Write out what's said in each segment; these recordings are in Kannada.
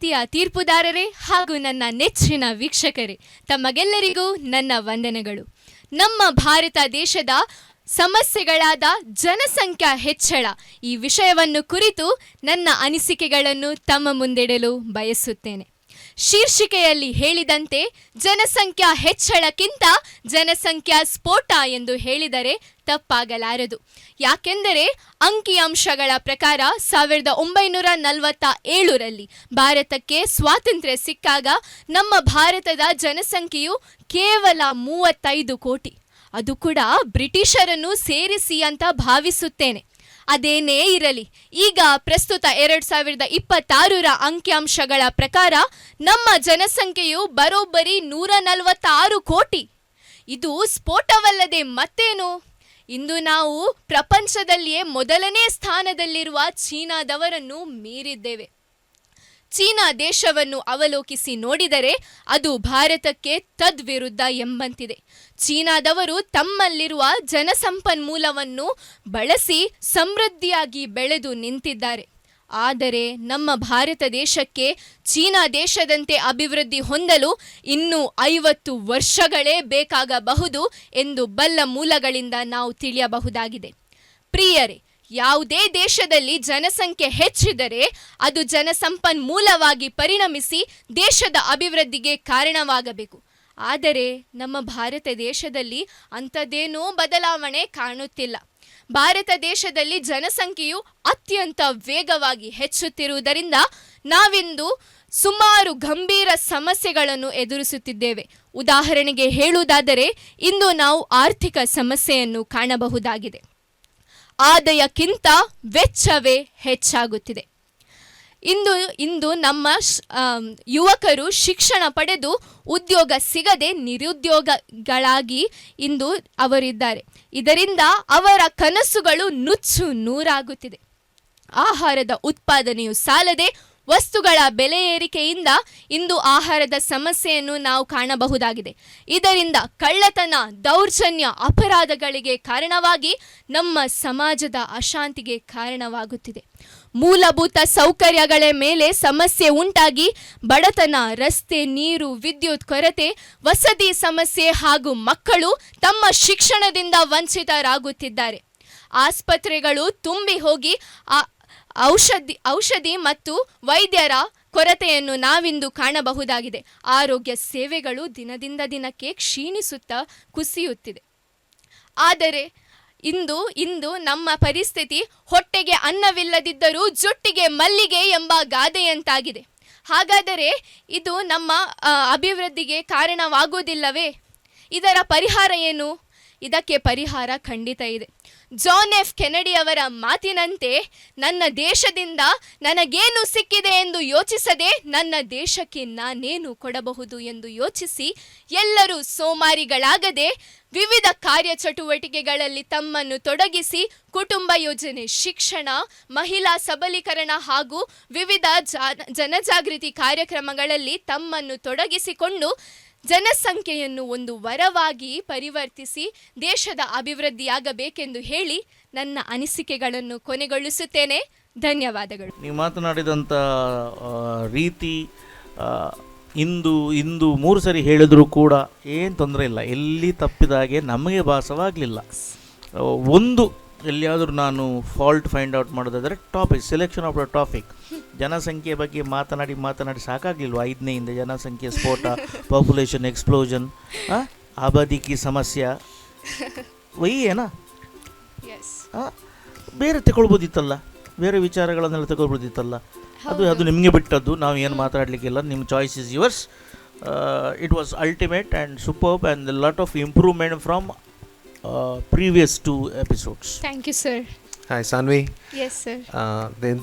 ಪ್ರೀತಿಯ ತೀರ್ಪುದಾರರೇ ಹಾಗೂ ನನ್ನ ನೆಚ್ಚಿನ ವೀಕ್ಷಕರೇ, ತಮಗೆಲ್ಲರಿಗೂ ನನ್ನ ವಂದನೆಗಳು. ನಮ್ಮ ಭಾರತ ದೇಶದ ಸಮಸ್ಯೆಗಳಾದ ಜನಸಂಖ್ಯಾ ಹೆಚ್ಚಳ ಈ ವಿಷಯವನ್ನು ಕುರಿತು ನನ್ನ ಅನಿಸಿಕೆಗಳನ್ನು ತಮ್ಮ ಮುಂದಿಡಲು ಬಯಸುತ್ತೇನೆ. ಶೀರ್ಷಿಕೆಯಲ್ಲಿ ಹೇಳಿದಂತೆ ಜನಸಂಖ್ಯಾ ಹೆಚ್ಚಳಕ್ಕಿಂತ ಜನಸಂಖ್ಯಾ ಸ್ಫೋಟ ಎಂದು ಹೇಳಿದರೆ ತಪ್ಪಾಗಲಾರದು. ಯಾಕೆಂದರೆ ಅಂಕಿಅಂಶಗಳ ಪ್ರಕಾರ 1947ರಲ್ಲಿ ಭಾರತಕ್ಕೆ ಸ್ವಾತಂತ್ರ್ಯ ಸಿಕ್ಕಾಗ ನಮ್ಮ ಭಾರತದ ಜನಸಂಖ್ಯೆಯು ಕೇವಲ 35 ಕೋಟಿ. ಅದು ಕೂಡ ಬ್ರಿಟಿಷರನ್ನು ಸೇರಿಸಿ ಅಂತ ಭಾವಿಸುತ್ತೇನೆ. ಅದೇನೇ ಇರಲಿ, ಈಗ ಪ್ರಸ್ತುತ 2026ರ ಅಂಕಿಅಂಶಗಳ ಪ್ರಕಾರ ನಮ್ಮ ಜನಸಂಖ್ಯೆಯು ಬರೋಬ್ಬರಿ 146 ಕೋಟಿ. ಇದು ಸ್ಫೋಟವಲ್ಲದೆ ಮತ್ತೇನು? ಇಂದು ನಾವು ಪ್ರಪಂಚದಲ್ಲಿಯೇ ಮೊದಲನೇ ಸ್ಥಾನದಲ್ಲಿರುವ ಚೀನಾದವರನ್ನು ಮೀರಿದ್ದೇವೆ. ಚೀನಾ ದೇಶವನ್ನು ಅವಲೋಕಿಸಿ ನೋಡಿದರೆ ಅದು ಭಾರತಕ್ಕೆ ತದ್ವಿರುದ್ಧ ಎಂಬಂತಿದೆ. ಚೀನಾದವರು ತಮ್ಮಲ್ಲಿರುವ ಜನಸಂಪನ್ಮೂಲವನ್ನು ಬಳಸಿ ಸಮೃದ್ಧಿಯಾಗಿ ಬೆಳೆದು ನಿಂತಿದ್ದಾರೆ. ಆದರೆ ನಮ್ಮ ಭಾರತ ದೇಶಕ್ಕೆ ಚೀನಾ ದೇಶದಂತೆ ಅಭಿವೃದ್ಧಿ ಹೊಂದಲು ಇನ್ನೂ 50 ವರ್ಷಗಳೇ ಬೇಕಾಗಬಹುದು ಎಂದು ಬಲ್ಲ ಮೂಲಗಳಿಂದ ನಾವು ತಿಳಿಯಬಹುದಾಗಿದೆ. ಪ್ರಿಯರೇ, ಯಾವುದೇ ದೇಶದಲ್ಲಿ ಜನಸಂಖ್ಯೆ ಹೆಚ್ಚಿದರೆ ಅದು ಜನಸಂಪನ್ಮೂಲವಾಗಿ ಪರಿಣಮಿಸಿ ದೇಶದ ಅಭಿವೃದ್ಧಿಗೆ ಕಾರಣವಾಗಬೇಕು. ಆದರೆ ನಮ್ಮ ಭಾರತ ದೇಶದಲ್ಲಿ ಅಂಥದ್ದೇನೂ ಬದಲಾವಣೆ ಕಾಣುತ್ತಿಲ್ಲ. ಭಾರತ ದೇಶದಲ್ಲಿ ಜನಸಂಖ್ಯೆಯು ಅತ್ಯಂತ ವೇಗವಾಗಿ ಹೆಚ್ಚುತ್ತಿರುವುದರಿಂದ ನಾವಿಂದು ಸುಮಾರು ಗಂಭೀರ ಸಮಸ್ಯೆಗಳನ್ನು ಎದುರಿಸುತ್ತಿದ್ದೇವೆ. ಉದಾಹರಣೆಗೆ ಹೇಳುವುದಾದರೆ, ಇಂದು ನಾವು ಆರ್ಥಿಕ ಸಮಸ್ಯೆಯನ್ನು ಕಾಣಬಹುದಾಗಿದೆ. ಆದಾಯಕ್ಕಿಂತ ವೆಚ್ಚವೇ ಹೆಚ್ಚಾಗುತ್ತಿದೆ. ಇಂದು ನಮ್ಮ ಯುವಕರು ಶಿಕ್ಷಣ ಪಡೆದು ಉದ್ಯೋಗ ಸಿಗದೆ ನಿರುದ್ಯೋಗಿಗಳಾಗಿ ಇಂದು ಅವರಿದ್ದಾರೆ. ಇದರಿಂದ ಅವರ ಕನಸುಗಳು ನುಚ್ಚು ನೂರಾಗುತ್ತಿದೆ. ಆಹಾರದ ಉತ್ಪಾದನೆಯು ಸಾಲದೆ ವಸ್ತುಗಳ ಬೆಲೆ ಏರಿಕೆಯಿಂದ ಇಂದು ಆಹಾರದ ಸಮಸ್ಯೆಯನ್ನು ನಾವು ಕಾಣಬಹುದಾಗಿದೆ. ಇದರಿಂದ ಕಳ್ಳತನ, ದೌರ್ಜನ್ಯ, ಅಪರಾಧಗಳಿಗೆ ಕಾರಣವಾಗಿ ನಮ್ಮ ಸಮಾಜದ ಅಶಾಂತಿಗೆ ಕಾರಣವಾಗುತ್ತಿದೆ. ಮೂಲಭೂತ ಸೌಕರ್ಯಗಳ ಮೇಲೆ ಸಮಸ್ಯೆ ಉಂಟಾಗಿ ಬಡತನ, ರಸ್ತೆ, ನೀರು, ವಿದ್ಯುತ್ ಕೊರತೆ, ವಸತಿ ಸಮಸ್ಯೆ ಹಾಗೂ ಮಕ್ಕಳು ತಮ್ಮ ಶಿಕ್ಷಣದಿಂದ ವಂಚಿತರಾಗುತ್ತಿದ್ದಾರೆ. ಆಸ್ಪತ್ರೆಗಳು ತುಂಬಿ ಹೋಗಿ ಔಷಧಿ ಮತ್ತು ವೈದ್ಯರ ಕೊರತೆಯನ್ನು ನಾವಿಂದು ಕಾಣಬಹುದಾಗಿದೆ. ಆರೋಗ್ಯ ಸೇವೆಗಳು ದಿನದಿಂದ ದಿನಕ್ಕೆ ಕ್ಷೀಣಿಸುತ್ತಾ ಕುಸಿಯುತ್ತಿದೆ. ಆದರೆ ಇಂದು ನಮ್ಮ ಪರಿಸ್ಥಿತಿ ಹೊಟ್ಟೆಗೆ ಅನ್ನವಿಲ್ಲದಿದ್ದರೂ ಜುಟ್ಟಿಗೆ ಮಲ್ಲಿಗೆ ಎಂಬ ಗಾದೆಯಂತಾಗಿದೆ. ಹಾಗಾದರೆ ಇದು ನಮ್ಮ ಅಭಿವೃದ್ಧಿಗೆ ಕಾರಣವಾಗುವುದಿಲ್ಲವೇ? ಇದರ ಪರಿಹಾರ ಏನು? ಇದಕ್ಕೆ ಪರಿಹಾರ ಖಂಡಿತ ಇದೆ. ಜಾನ್ ಎಫ್ ಕೆನಡಿ ಅವರ ಮಾತಿನಂತೆ, ನನ್ನ ದೇಶದಿಂದ ನನಗೇನು ಸಿಕ್ಕಿದೆ ಎಂದು ಯೋಚಿಸದೆ ನನ್ನ ದೇಶಕ್ಕೆ ನಾನೇನು ಕೊಡಬಹುದು ಎಂದು ಯೋಚಿಸಿ ಎಲ್ಲರೂ ಸೋಮಾರಿಗಳಾಗದೆ ವಿವಿಧ ಕಾರ್ಯಚಟುವಟಿಕೆಗಳಲ್ಲಿ ತಮ್ಮನ್ನು ತೊಡಗಿಸಿ ಕುಟುಂಬ ಯೋಜನೆ, ಶಿಕ್ಷಣ, ಮಹಿಳಾ ಸಬಲೀಕರಣ ಹಾಗೂ ವಿವಿಧ ಜನಜಾಗೃತಿ ಕಾರ್ಯಕ್ರಮಗಳಲ್ಲಿ ತಮ್ಮನ್ನು ತೊಡಗಿಸಿಕೊಂಡು ಜನಸಂಖ್ಯೆಯನ್ನು ಒಂದು ವರವಾಗಿ ಪರಿವರ್ತಿಸಿ ದೇಶದ ಅಭಿವೃದ್ಧಿಯಾಗಬೇಕೆಂದು ಹೇಳಿ ನನ್ನ ಅನಿಸಿಕೆಗಳನ್ನು ಕೊನೆಗೊಳಿಸುತ್ತೇನೆ. ಧನ್ಯವಾದಗಳು. ನೀವು ಮಾತನಾಡಿದಂಥ ರೀತಿ ಇಂದು 3 ಸರಿ ಹೇಳಿದರೂ ಕೂಡ ಏನು ತೊಂದರೆ ಇಲ್ಲ, ಎಲ್ಲಿ ತಪ್ಪಿದಾಗೆ ನಮಗೆ ಭಾಸವಾಗಲಿಲ್ಲ. ಒಂದು ಎಲ್ಲಿಯಾದರೂ ನಾನು ಫಾಲ್ಟ್ ಫೈಂಡ್ ಔಟ್ ಮಾಡೋದಾದರೆ topic, selection of the topic. ಜನಸಂಖ್ಯೆ ಬಗ್ಗೆ ಮಾತನಾಡಿ ಸಾಕಾಗಲಿಲ್ವ? 5ನೇಯಿಂದ ಜನಸಂಖ್ಯೆ ಸ್ಫೋಟ, ಪಾಪ್ಯುಲೇಷನ್ ಎಕ್ಸ್ಪ್ಲೋಷನ್, ಆಬಾದಿ ಕಿ ಸಮಸ್ಯೆ, ಏನಾ ಬೇರೆ ತಗೊಳ್ಬೋದಿತ್ತಲ್ಲ, ಬೇರೆ ವಿಚಾರಗಳನ್ನೆಲ್ಲ ತಗೊಳ್ಬೋದಿತ್ತಲ್ಲ. ಅದು ನಿಮಗೆ ಬಿಟ್ಟದ್ದು, ನಾವು ಏನು ಮಾತಾಡಲಿಕ್ಕಿಲ್ಲ. ನಿಮ್ಮ choice is yours. It was ultimate and superb and lot of improvement from previous 2 episodes. Thank you sir. Hi Sanvi. Yes sir.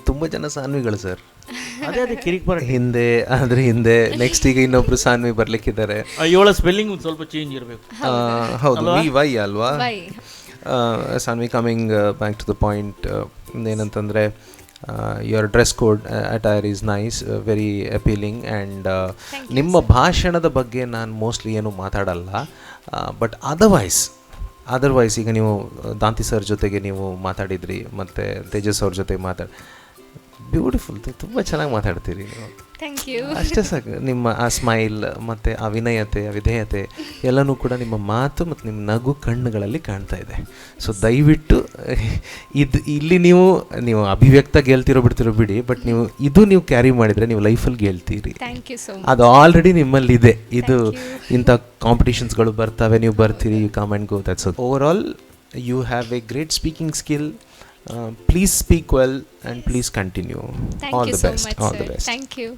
ತುಂಬ ಜನ ಸಾನ್ವಿಗಳು ಸರ್. ಅದೇ ಕಿರಿಕ್ ಬರ ಹಿಂದೆ ನೆಕ್ಸ್ಟ್ ಈಗ ಇನ್ನೊಬ್ರು ಸಾನ್ವಿ ಬರ್ಲಿಕ್ಕಿದ್ದಾರೆ. ಇವಳ ಸ್ಪೆಲ್ಲಿಂಗ್ ಸ್ವಲ್ಪ ಚೇಂಜ್ ಇರಬೇಕು. ಹೌದು, ವೈ ಅಲ್ವಾ? Saanvi, coming back to the point, ಏನಂತಂದರೆ your dress code attire is nice, very appealing. And ನಿಮ್ಮ ಭಾಷಣದ ಬಗ್ಗೆ ನಾನು ಮೋಸ್ಟ್ಲಿ ಏನು ಮಾತಾಡಲ್ಲ, ಬಟ್ ಅದರ್ವೈಸ್ ಈಗ ನೀವು ದಾಂತಿ ಸರ್ ಜೊತೆಗೆ ನೀವು ಮಾತಾಡಿದ್ರಿ, ಮತ್ತು ತೇಜಸ್ ಅವ್ರ ಜೊತೆಗೆ ಬ್ಯೂಟಿಫುಲ್, ತುಂಬ ಚೆನ್ನಾಗಿ ಮಾತಾಡ್ತೀರಿ ನೀವು. Thank you. ಅಷ್ಟೇ ಸಾಕು. ನಿಮ್ಮ ಆ ಸ್ಮೈಲ್ ಮತ್ತು ಆ ವಿನಯತೆ, ಆ ವಿಧೇಯತೆ ಎಲ್ಲನೂ ಕೂಡ ನಿಮ್ಮ ಮಾತು ಮತ್ತು ನಿಮ್ಮ ನಗು ಕಣ್ಣುಗಳಲ್ಲಿ ಕಾಣ್ತಾ ಇದೆ. ಸೊ ದಯವಿಟ್ಟು ಇಲ್ಲಿ ನೀವು ಅಭಿವ್ಯಕ್ತ ಗೆಲ್ತಿರೋ ಬಿಡ್ತಿರೋ ಬಿಡಿ, ಬಟ್ ನೀವು ಕ್ಯಾರಿ ಮಾಡಿದರೆ ನೀವು ಲೈಫಲ್ಲಿ ಗೆಲ್ತೀರಿ. Thank you so much. ಅದು ಆಲ್ರೆಡಿ ನಿಮ್ಮಲ್ಲಿದೆ. ಇದು ಇಂಥ ಕಾಂಪಿಟೇಷನ್ಸ್ಗಳು ಬರ್ತವೆ, ನೀವು ಬರ್ತೀರಿ, you come and go, that's over all you have a great speaking skill. Please speak well and please continue. Thank All you the so best. much, All sir. the best. Thank you.